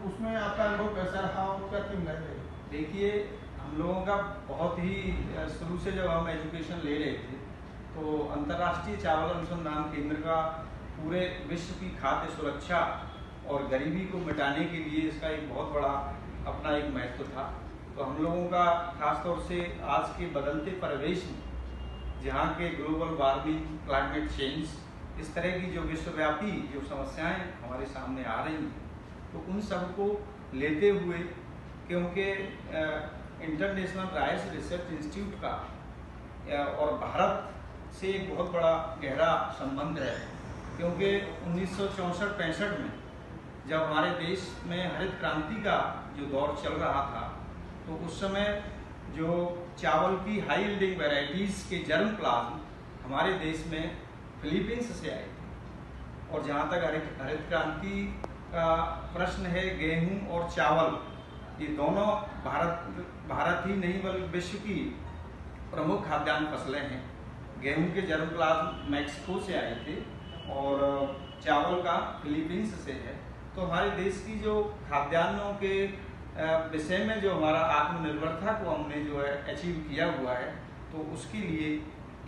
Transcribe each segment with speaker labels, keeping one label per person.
Speaker 1: उसमें आपका अनुभव कैसा रहा और क्या टीम रहे?
Speaker 2: देखिए, हम लोगों का बहुत ही शुरू से जब हम एजुकेशन ले रहे थे तो अंतर्राष्ट्रीय चावल अनुसंधान केंद्र का पूरे विश्व की खाद्य सुरक्षा और गरीबी को मिटाने के लिए इसका एक बहुत बड़ा अपना एक महत्व था। तो हम लोगों का खासतौर से आज के बदलते परिवेश में, जहाँ के ग्लोबल वार्मिंग, क्लाइमेट चेंज, इस तरह की जो विश्वव्यापी जो समस्याएं हमारे सामने आ रही हैं, तो उन सब को लेते हुए, क्योंकि इंटरनेशनल राइस रिसर्च इंस्टीट्यूट का और भारत से एक बहुत बड़ा गहरा संबंध है, क्योंकि 1964-65 में जब हमारे देश में हरित क्रांति का जो दौर चल रहा था, तो उस समय जो चावल की हाई यील्डिंग वैरायटीज़ के जर्म प्लाज्म हमारे देश में फिलीपींस से आए थे। और जहाँ तक हरित क्रांति का प्रश्न है, गेहूं और चावल, ये दोनों भारत ही नहीं बल्कि विश्व की प्रमुख खाद्यान्न फसलें हैं। गेहूं के जर्म प्लाज्म मैक्सिको से आए थे और चावल का फिलीपींस से है। तो हमारे देश की जो खाद्यान्नों के विषय में जो हमारा आत्मनिर्भरता को हमने जो है अचीव किया हुआ है, तो उसके लिए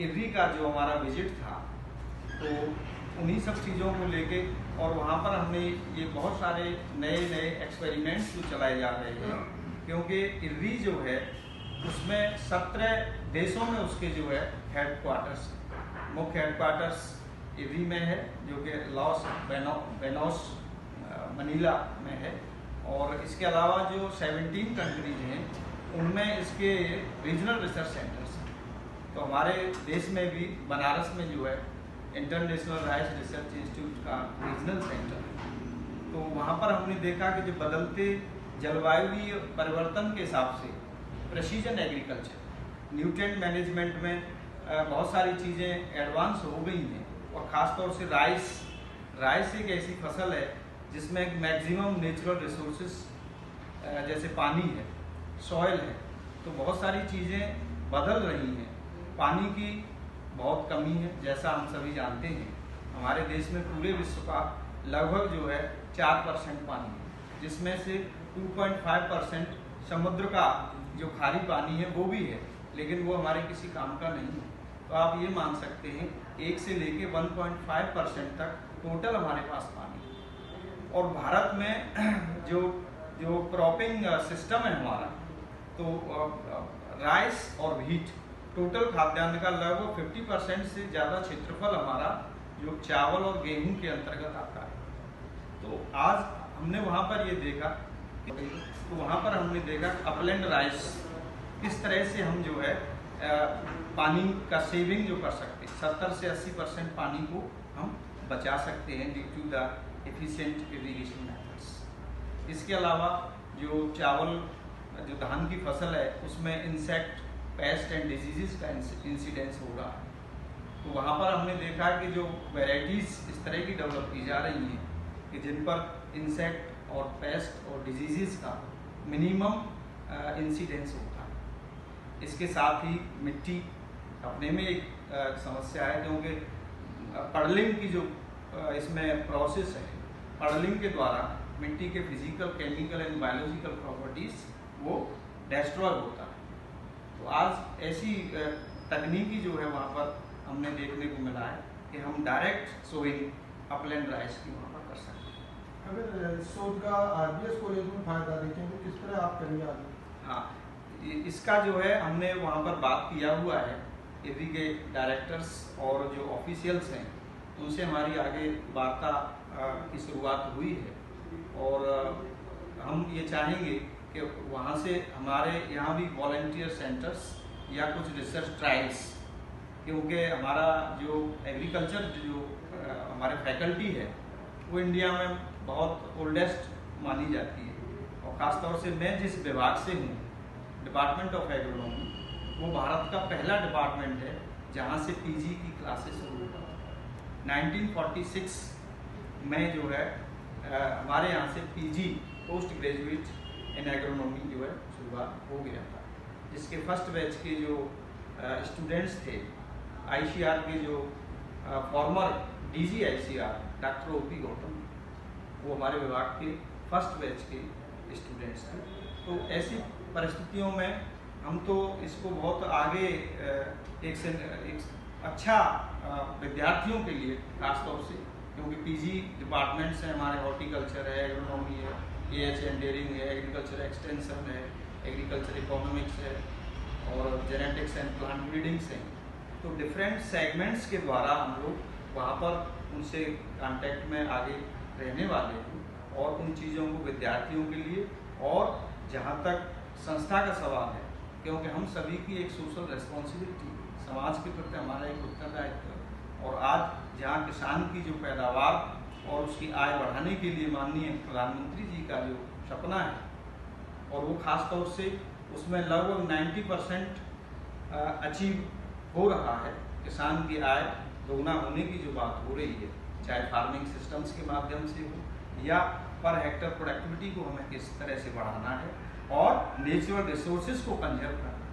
Speaker 2: इर्री का जो हमारा विजिट था, तो उन्हीं सब चीज़ों को लेके और वहाँ पर हमने ये बहुत सारे नए नए एक्सपेरिमेंट्स जो चलाए जा रहे हैं, क्योंकि इर्री जो है उसमें 17 देशों में उसके जो है हेडक्वार्टर्स, मुख्य हेडक्वार्टर्स इर्री में है, जो कि लॉस बेनोस मनीला में है। और इसके अलावा जो 17 कंट्रीज हैं उनमें इसके रीजनल रिसर्च सेंटर्स हैं। तो हमारे देश में भी बनारस में जो है इंटरनेशनल राइस रिसर्च इंस्टीट्यूट का रीजनल सेंटर है। तो वहाँ पर हमने देखा कि जो बदलते जलवायु परिवर्तन के हिसाब से प्रेसिजन एग्रीकल्चर, न्यूट्रिएंट मैनेजमेंट में बहुत सारी चीज़ें एडवांस हो गई हैं। और ख़ासतौर से राइस एक ऐसी फसल है जिसमें मैक्सिमम नेचुरल रिसोर्सेज जैसे पानी है, सॉइल है, तो बहुत सारी चीज़ें बदल रही हैं। पानी की बहुत कमी है, जैसा हम सभी जानते हैं। हमारे देश में पूरे विश्व का लगभग जो है 4% पानी है, जिसमें से 2.5% समुद्र का जो खारी पानी है वो भी है, लेकिन वो हमारे किसी काम का नहीं है। तो आप ये मान सकते हैं 1 से लेके 1.5% तक टोटल हमारे पास पानी है। और भारत में जो क्रॉपिंग सिस्टम है हमारा, तो राइस और व्हीट टोटल खाद्यान्न का लगभग 50% से ज़्यादा क्षेत्रफल हमारा जो चावल और गेहूं के अंतर्गत आता है। तो आज हमने वहाँ पर ये देखा, तो वहाँ पर हमने देखा अपलैंड राइस किस तरह से हम जो है पानी का सेविंग जो कर सकते हैं, 70 से 80% पानी को हम बचा सकते हैं due to the efficient irrigation methods. इसके अलावा जो चावल, जो धान की फसल है, उसमें इंसेक्ट, पेस्ट एंड डिजीज़ का इंसिडेंस हो रहा है। तो वहाँ पर हमने देखा कि जो वैरायटीज़ इस तरह की डेवलप की जा रही हैं कि जिन पर इंसेक्ट और पेस्ट और डिजीज़ का मिनिमम इंसिडेंस होता है। इसके साथ ही मिट्टी अपने में एक समस्या है, क्योंकि पडलिंग की जो इसमें प्रोसेस है, पडलिंग के द्वारा मिट्टी के physical, chemical and biological properties वो डिस्ट्रॉय होता है। तो आज ऐसी तकनीकी जो है वहाँ पर हमने देखने को मिला है कि हम डायरेक्ट सोइंग अपलैंड राइस की वहाँ पर कर सकते हैं।
Speaker 1: अगर शोध का आरबीएस कॉलेज में फायदा देखें तो किस तरह आप करेंगे आगे?
Speaker 2: हाँ, इसका जो है हमने वहाँ पर बात किया हुआ है, इर्री के डायरेक्टर्स और जो ऑफिशियल्स हैं उनसे हमारी आगे वार्ता की शुरुआत हुई है। और हम ये चाहेंगे कि वहाँ से हमारे यहाँ भी वॉलंटियर सेंटर्स या कुछ रिसर्च ट्रायल्स, क्योंकि हमारा जो एग्रीकल्चर जो हमारे फैकल्टी है वो इंडिया में बहुत ओल्डेस्ट मानी जाती है। और ख़ासतौर से मैं जिस विभाग से हूँ, डिपार्टमेंट ऑफ एग्रोनॉमी, वो भारत का पहला डिपार्टमेंट है जहाँ से पीजी की क्लासेस शुरू हुआ। 1946 में जो है हमारे यहाँ से PG, post graduate in agronomy जो है शुरुआत हो गया था, जिसके फर्स्ट बैच के जो स्टूडेंट्स थे, आईसीआर के जो former DG ICR doctor OP Gautam, वो हमारे विभाग के फर्स्ट बैच के स्टूडेंट्स थे। तो ऐसी परिस्थितियों में हम तो इसको बहुत आगे एक अच्छा विद्यार्थियों के लिए खासतौर से, क्योंकि पीजी डिपार्टमेंट्स हैं हमारे, हॉर्टिकल्चर है, एग्रोनॉमी है, एएच एंडियरिंग है, एग्रीकल्चर एक्सटेंशन है, एग्रीकल्चर इकोनॉमिक्स है और जेनेटिक्स एंड प्लांट ब्रीडिंग्स हैं। तो डिफरेंट सेगमेंट्स के द्वारा हम लोग वहाँ पर उनसे कांटेक्ट में आगे रहने वाले हैं और उन चीज़ों को विद्यार्थियों के लिए, और जहाँ तक संस्था का सवाल है, क्योंकि हम सभी की एक सोशल रिस्पॉन्सिबिलिटी, समाज के प्रति हमारा एक उत्तरदायित्व है। और आज जहाँ किसान की जो पैदावार और उसकी आय बढ़ाने के लिए माननीय प्रधानमंत्री जी का जो सपना है, और वो खास तौर से उसमें लगभग 90% अचीव हो रहा है। किसान की आय दोगुना होने की जो बात हो रही है, चाहे फार्मिंग सिस्टम्स के माध्यम से हो या पर हेक्टर प्रोडक्टिविटी को हमें किस तरह से बढ़ाना है और नेचुरल रिसोर्सेज को कंजर्व करना है।